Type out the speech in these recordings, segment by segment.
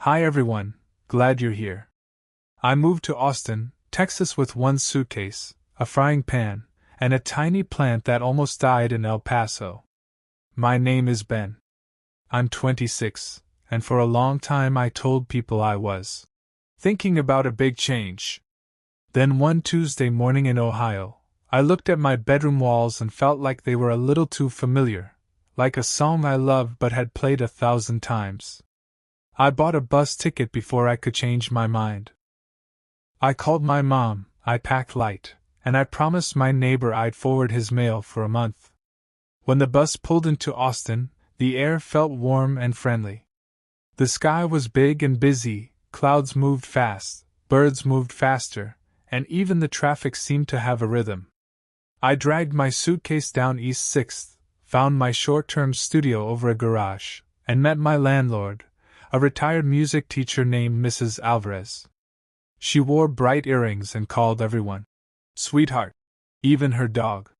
Hi everyone, glad you're here. I moved to Austin, Texas with one suitcase, a frying pan, and a tiny plant that almost died in El Paso. My name is Ben. I'm 26, and for a long time I told people I was thinking about a big change. Then one Tuesday morning in Ohio, I looked at my bedroom walls and felt like they were a little too familiar, like a song I loved but had played 1,000 times. I bought a bus ticket before I could change my mind. I called my mom, I packed light, and I promised my neighbor I'd forward his mail for a month. When the bus pulled into Austin, the air felt warm and friendly. The sky was big and busy, clouds moved fast, birds moved faster, and even the traffic seemed to have a rhythm. I dragged my suitcase down East 6th, found my short-term studio over a garage, and met my landlord, a retired music teacher named Mrs. Alvarez. She wore bright earrings and called everyone sweetheart, even her dog.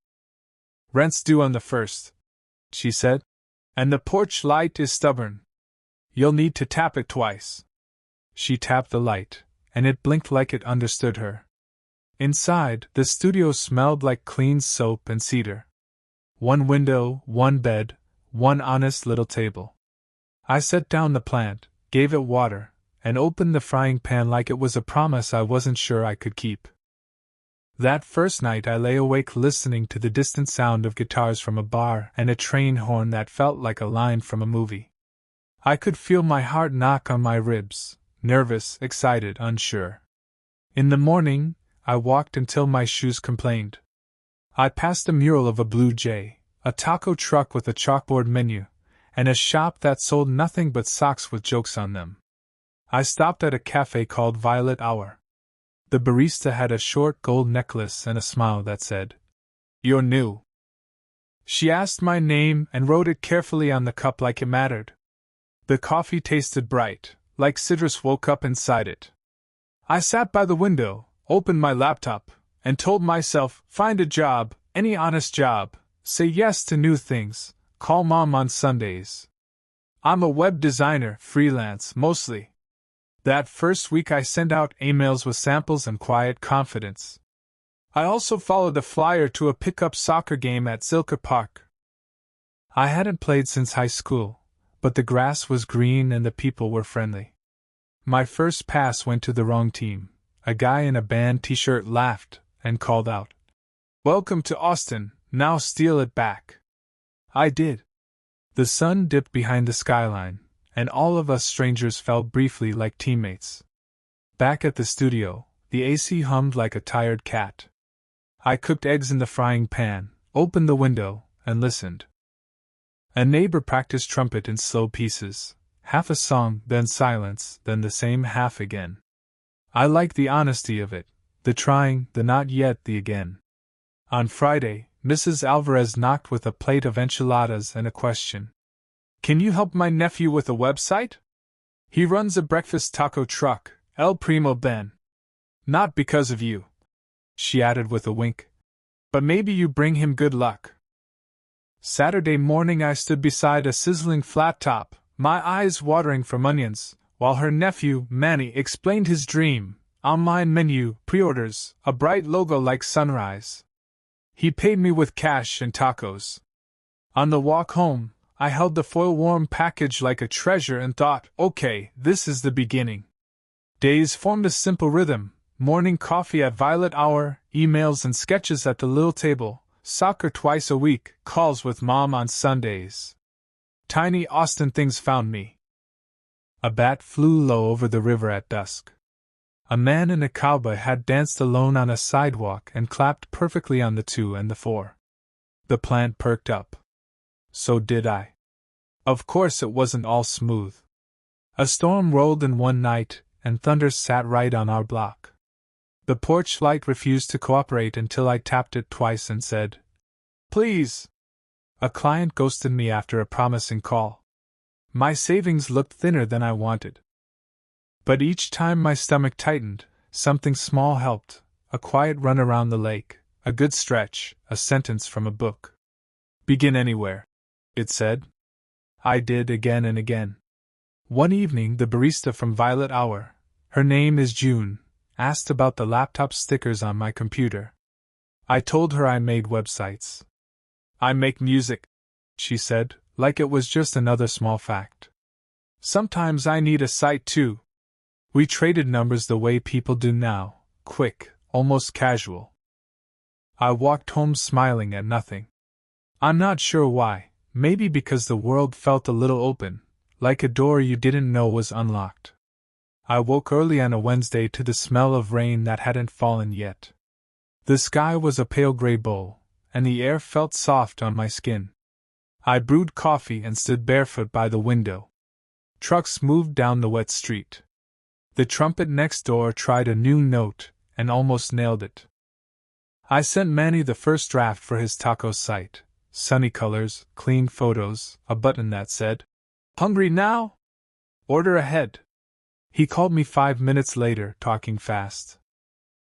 Rent's due on the 1st, she said, and the porch light is stubborn. You'll need to tap it twice. She tapped the light, and it blinked like it understood her. Inside, the studio smelled like clean soap and cedar. One window, one bed, one honest little table. I set down the plant, gave it water, and opened the frying pan like it was a promise I wasn't sure I could keep. That first night I lay awake listening to the distant sound of guitars from a bar and a train horn that felt like a line from a movie. I could feel my heart knock on my ribs, nervous, excited, unsure. In the morning, I walked until my shoes complained. I passed a mural of a blue jay, a taco truck with a chalkboard menu, and a shop that sold nothing but socks with jokes on them. I stopped at a cafe called Violet Hour. The barista had a short gold necklace and a smile that said, "You're new." She asked my name and wrote it carefully on the cup like it mattered. The coffee tasted bright, like citrus woke up inside it. I sat by the window, opened my laptop, and told myself, find a job, any honest job, say yes to new things, call mom on Sundays. I'm a web designer, freelance, mostly. That first week I sent out emails with samples and quiet confidence. I also followed a flyer to a pickup soccer game at Zilker Park. I hadn't played since high school, but the grass was green and the people were friendly. My first pass went to the wrong team. A guy in a band t-shirt laughed and called out, "Welcome to Austin, now steal it back." I did. The sun dipped behind the skyline, and all of us strangers felt briefly like teammates. Back at the studio, the AC hummed like a tired cat. I cooked eggs in the frying pan, opened the window, and listened. A neighbor practiced trumpet in slow pieces, half a song, then silence, then the same half again. I liked the honesty of it, the trying, the not yet, the again. On Friday, Mrs. Alvarez knocked with a plate of enchiladas and a question. "Can you help my nephew with a website? He runs a breakfast taco truck, El Primo Ben. Not because of you," she added with a wink, "but maybe you bring him good luck." Saturday morning I stood beside a sizzling flat top, my eyes watering from onions, while her nephew, Manny, explained his dream, online menu, pre-orders, a bright logo like sunrise. He paid me with cash and tacos. On the walk home, I held the foil-warm package like a treasure and thought, okay, this is the beginning. Days formed a simple rhythm, morning coffee at Violet Hour, emails and sketches at the little table, soccer twice a week, calls with mom on Sundays. Tiny Austin things found me. A bat flew low over the river at dusk. A man in a cowboy hat danced alone on a sidewalk and clapped perfectly on the 2 and the 4. The plant perked up. So did I. Of course it wasn't all smooth. A storm rolled in one night, and thunder sat right on our block. The porch light refused to cooperate until I tapped it twice and said, "Please." A client ghosted me after a promising call. My savings looked thinner than I wanted. But each time my stomach tightened, something small helped, a quiet run around the lake, a good stretch, a sentence from a book. "Begin anywhere," it said. I did again and again. One evening, the barista from Violet Hour, her name is June, asked about the laptop stickers on my computer. I told her I made websites. I make music, she said, like it was just another small fact. Sometimes I need a site too. We traded numbers the way people do now, quick, almost casual. I walked home smiling at nothing. I'm not sure why, maybe because the world felt a little open, like a door you didn't know was unlocked. I woke early on a Wednesday to the smell of rain that hadn't fallen yet. The sky was a pale gray bowl, and the air felt soft on my skin. I brewed coffee and stood barefoot by the window. Trucks moved down the wet street. The trumpet next door tried a new note and almost nailed it. I sent Manny the first draft for his taco site. Sunny colors, clean photos, a button that said, "Hungry now? Order ahead." He called me 5 minutes later, talking fast.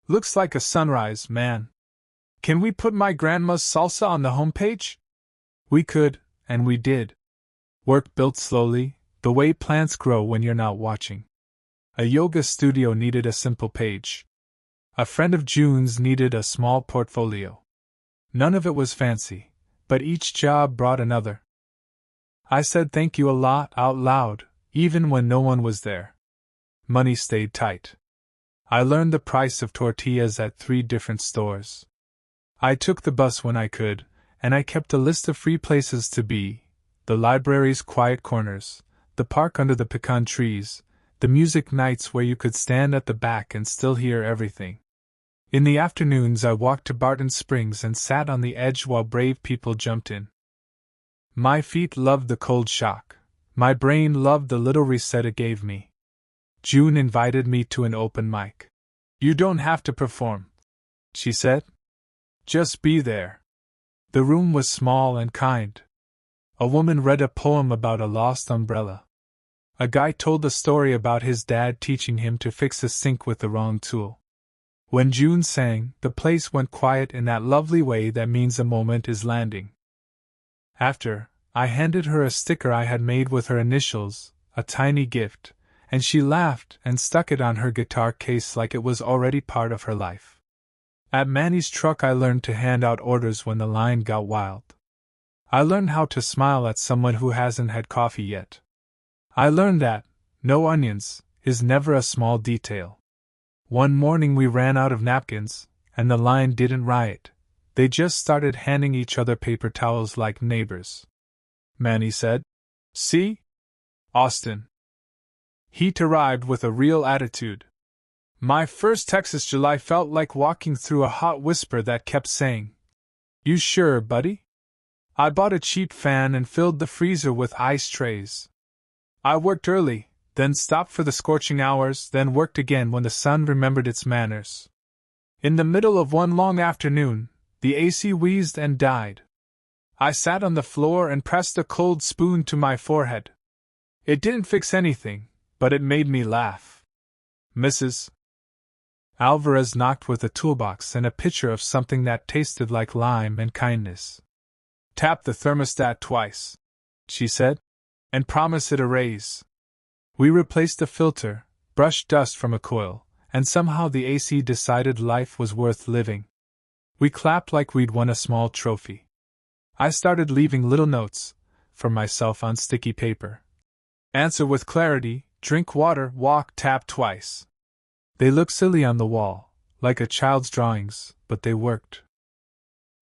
"Looks like a sunrise, man. Can we put my grandma's salsa on the homepage?" We could, and we did. Work built slowly, the way plants grow when you're not watching. A yoga studio needed a simple page. A friend of June's needed a small portfolio. None of it was fancy, but each job brought another. I said thank you a lot out loud, even when no one was there. Money stayed tight. I learned the price of tortillas at 3 different stores. I took the bus when I could, and I kept a list of free places to be: the library's quiet corners, the park under the pecan trees, the music nights where you could stand at the back and still hear everything. In the afternoons I walked to Barton Springs and sat on the edge while brave people jumped in. My feet loved the cold shock. My brain loved the little reset it gave me. June invited me to an open mic. "You don't have to perform," she said. "Just be there." The room was small and kind. A woman read a poem about a lost umbrella. A guy told a story about his dad teaching him to fix a sink with the wrong tool. When June sang, the place went quiet in that lovely way that means a moment is landing. After, I handed her a sticker I had made with her initials, a tiny gift, and she laughed and stuck it on her guitar case like it was already part of her life. At Manny's truck I learned to hand out orders when the line got wild. I learned how to smile at someone who hasn't had coffee yet. I learned that "no onions" is never a small detail. One morning we ran out of napkins, and the line didn't riot. They just started handing each other paper towels like neighbors. Manny said, "See? Austin." Heat arrived with a real attitude. My first Texas July felt like walking through a hot whisper that kept saying, "You sure, buddy?" I bought a cheap fan and filled the freezer with ice trays. I worked early, then stopped for the scorching hours, then worked again when the sun remembered its manners. In the middle of one long afternoon, the AC wheezed and died. I sat on the floor and pressed a cold spoon to my forehead. It didn't fix anything, but it made me laugh. Mrs. Alvarez knocked with a toolbox and a pitcher of something that tasted like lime and kindness. "Tap the thermostat twice," she said, "and promise it a raise." We replaced the filter, brushed dust from a coil, and somehow the AC decided life was worth living. We clapped like we'd won a small trophy. I started leaving little notes for myself on sticky paper. Answer with clarity, drink water, walk, tap twice. They looked silly on the wall, like a child's drawings, but they worked.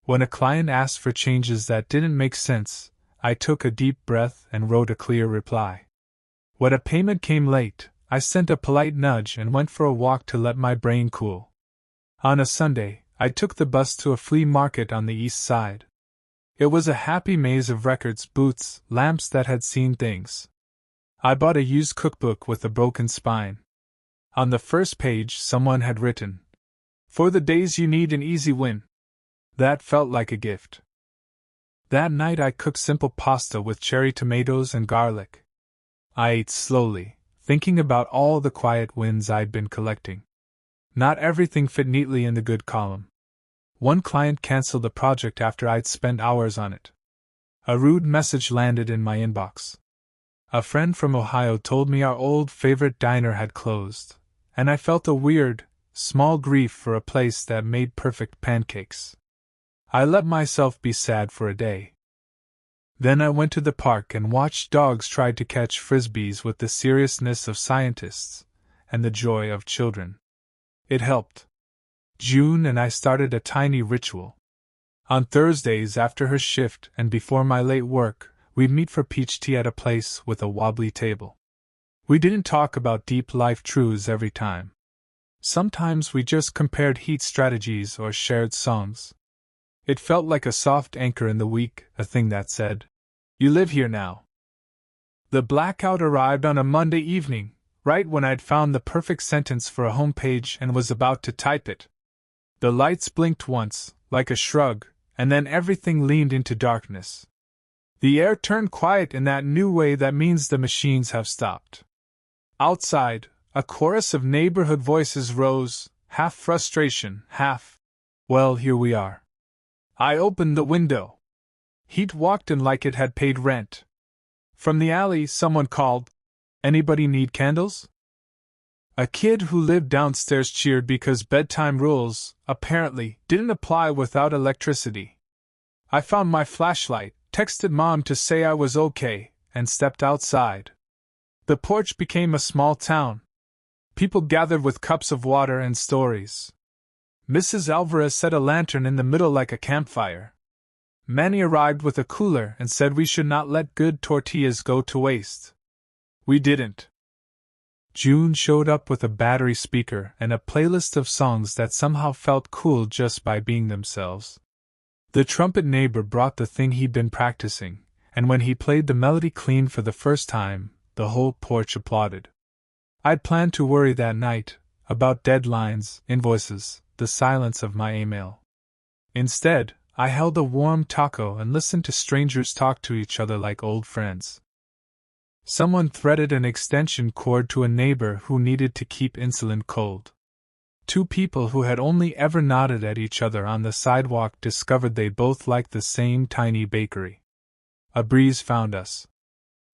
When a client asked for changes that didn't make sense, I took a deep breath and wrote a clear reply. When a payment came late, I sent a polite nudge and went for a walk to let my brain cool. On a Sunday, I took the bus to a flea market on the east side. It was a happy maze of records, boots, lamps that had seen things. I bought a used cookbook with a broken spine. On the first page, someone had written, "For the days you need an easy win." That felt like a gift. That night I cooked simple pasta with cherry tomatoes and garlic. I ate slowly, thinking about all the quiet wins I'd been collecting. Not everything fit neatly in the good column. One client canceled the project after I'd spent hours on it. A rude message landed in my inbox. A friend from Ohio told me our old favorite diner had closed, and I felt a weird, small grief for a place that made perfect pancakes. I let myself be sad for a day. Then I went to the park and watched dogs try to catch frisbees with the seriousness of scientists and the joy of children. It helped. June and I started a tiny ritual. On Thursdays after her shift and before my late work, we'd meet for peach tea at a place with a wobbly table. We didn't talk about deep life truths every time. Sometimes we just compared heat strategies or shared songs. It felt like a soft anchor in the week, a thing that said, "You live here now." The blackout arrived on a Monday evening, right when I'd found the perfect sentence for a homepage and was about to type it. The lights blinked once, like a shrug, and then everything leaned into darkness. The air turned quiet in that new way that means the machines have stopped. Outside, a chorus of neighborhood voices rose, half frustration, half, "Well, here we are." I opened the window. Heat walked in like it had paid rent. From the alley, someone called, "Anybody need candles?" A kid who lived downstairs cheered because bedtime rules, apparently, didn't apply without electricity. I found my flashlight, texted Mom to say I was okay, and stepped outside. The porch became a small town. People gathered with cups of water and stories. Mrs. Alvarez set a lantern in the middle like a campfire. Manny arrived with a cooler and said we should not let good tortillas go to waste. We didn't. June showed up with a battery speaker and a playlist of songs that somehow felt cool just by being themselves. The trumpet neighbor brought the thing he'd been practicing, and when he played the melody clean for the first time, the whole porch applauded. I'd planned to worry that night about deadlines, invoices, the silence of my email. Instead, I held a warm taco and listened to strangers talk to each other like old friends. Someone threaded an extension cord to a neighbor who needed to keep insulin cold. Two people who had only ever nodded at each other on the sidewalk discovered they both liked the same tiny bakery. A breeze found us.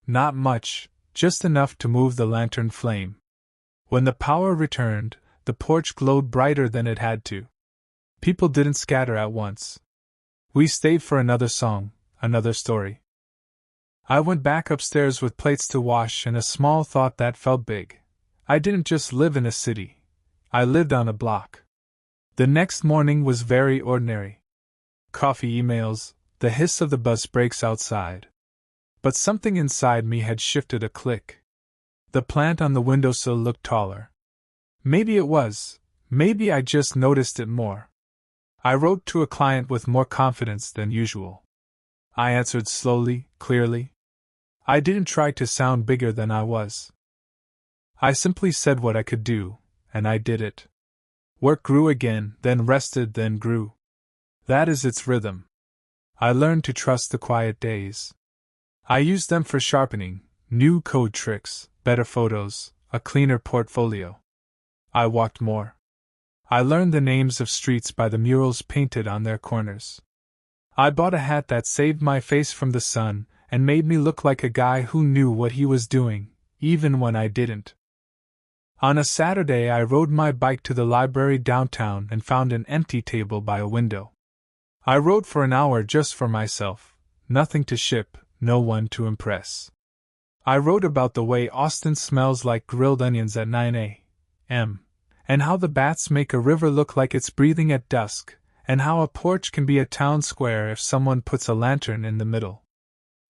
Not much, just enough to move the lantern flame. When the power returned, the porch glowed brighter than it had to. People didn't scatter at once. We stayed for another song, another story. I went back upstairs with plates to wash and a small thought that felt big. I didn't just live in a city. I lived on a block. The next morning was very ordinary. Coffee, emails, the hiss of the bus brakes outside. But something inside me had shifted a click. The plant on the windowsill looked taller. Maybe it was. Maybe I just noticed it more. I wrote to a client with more confidence than usual. I answered slowly, clearly. I didn't try to sound bigger than I was. I simply said what I could do, and I did it. Work grew again, then rested, then grew. That is its rhythm. I learned to trust the quiet days. I used them for sharpening, new code tricks, better photos, a cleaner portfolio. I walked more. I learned the names of streets by the murals painted on their corners. I bought a hat that saved my face from the sun and made me look like a guy who knew what he was doing, even when I didn't. On a Saturday, I rode my bike to the library downtown and found an empty table by a window. I wrote for an hour just for myself, nothing to ship, no one to impress. I wrote about the way Austin smells like grilled onions at 9 a.m., and how the bats make a river look like it's breathing at dusk, and how a porch can be a town square if someone puts a lantern in the middle.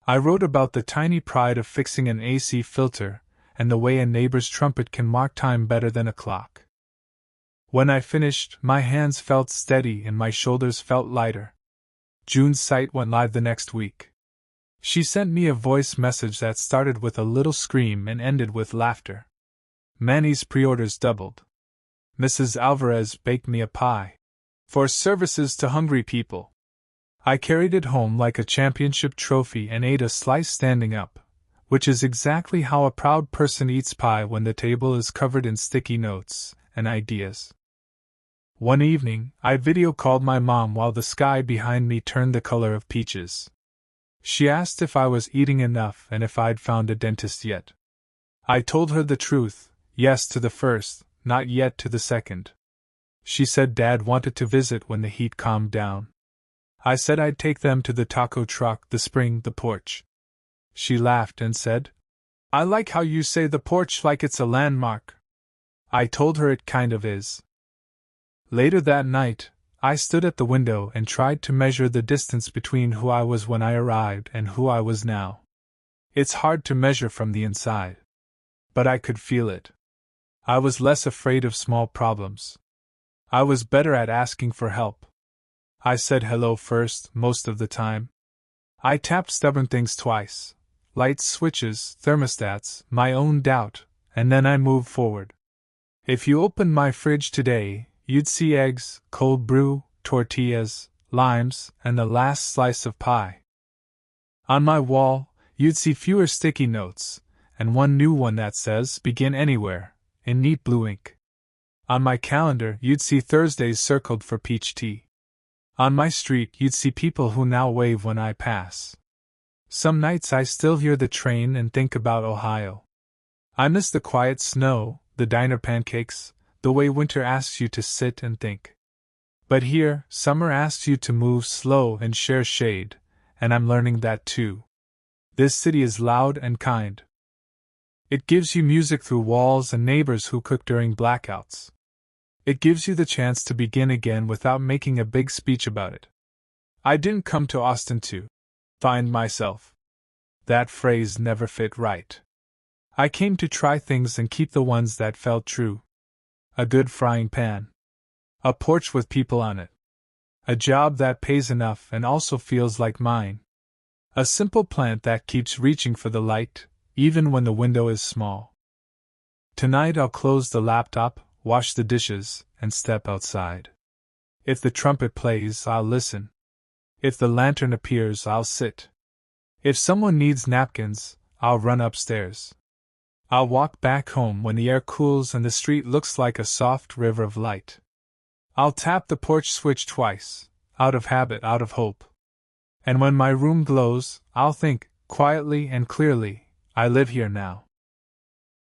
I wrote about the tiny pride of fixing an AC filter, and the way a neighbor's trumpet can mark time better than a clock. When I finished, my hands felt steady and my shoulders felt lighter. June's site went live the next week. She sent me a voice message that started with a little scream and ended with laughter. Manny's pre-orders doubled. Mrs. Alvarez baked me a pie. For services to hungry people. I carried it home like a championship trophy and ate a slice standing up, which is exactly how a proud person eats pie when the table is covered in sticky notes and ideas. One evening, I video called my mom while the sky behind me turned the color of peaches. She asked if I was eating enough and if I'd found a dentist yet. I told her the truth, yes to the first, not yet to the second. She said Dad wanted to visit when the heat calmed down. I said I'd take them to the taco truck, the spring, the porch. She laughed and said, I like how you say the porch like it's a landmark. I told her it kind of is. Later that night, I stood at the window and tried to measure the distance between who I was when I arrived and who I was now. It's hard to measure from the inside. But I could feel it. I was less afraid of small problems. I was better at asking for help. I said hello first, most of the time. I tapped stubborn things twice. Lights, switches, thermostats, my own doubt, and then I moved forward. If you opened my fridge today, you'd see eggs, cold brew, tortillas, limes, and the last slice of pie. On my wall, you'd see fewer sticky notes, and one new one that says, Begin Anywhere, in neat blue ink. On my calendar, you'd see Thursdays circled for peach tea. On my street, you'd see people who now wave when I pass. Some nights I still hear the train and think about Ohio. I miss the quiet snow, the diner pancakes, the way winter asks you to sit and think. But here, summer asks you to move slow and share shade, and I'm learning that too. This city is loud and kind. It gives you music through walls and neighbors who cook during blackouts. It gives you the chance to begin again without making a big speech about it. I didn't come to Austin to find myself. That phrase never fit right. I came to try things and keep the ones that felt true. A good frying pan. A porch with people on it. A job that pays enough and also feels like mine. A simple plant that keeps reaching for the light, even when the window is small. Tonight I'll close the laptop, wash the dishes, and step outside. If the trumpet plays, I'll listen. If the lantern appears, I'll sit. If someone needs napkins, I'll run upstairs. I'll walk back home when the air cools and the street looks like a soft river of light. I'll tap the porch switch twice, out of habit, out of hope. And when my room glows, I'll think, quietly and clearly, I live here now.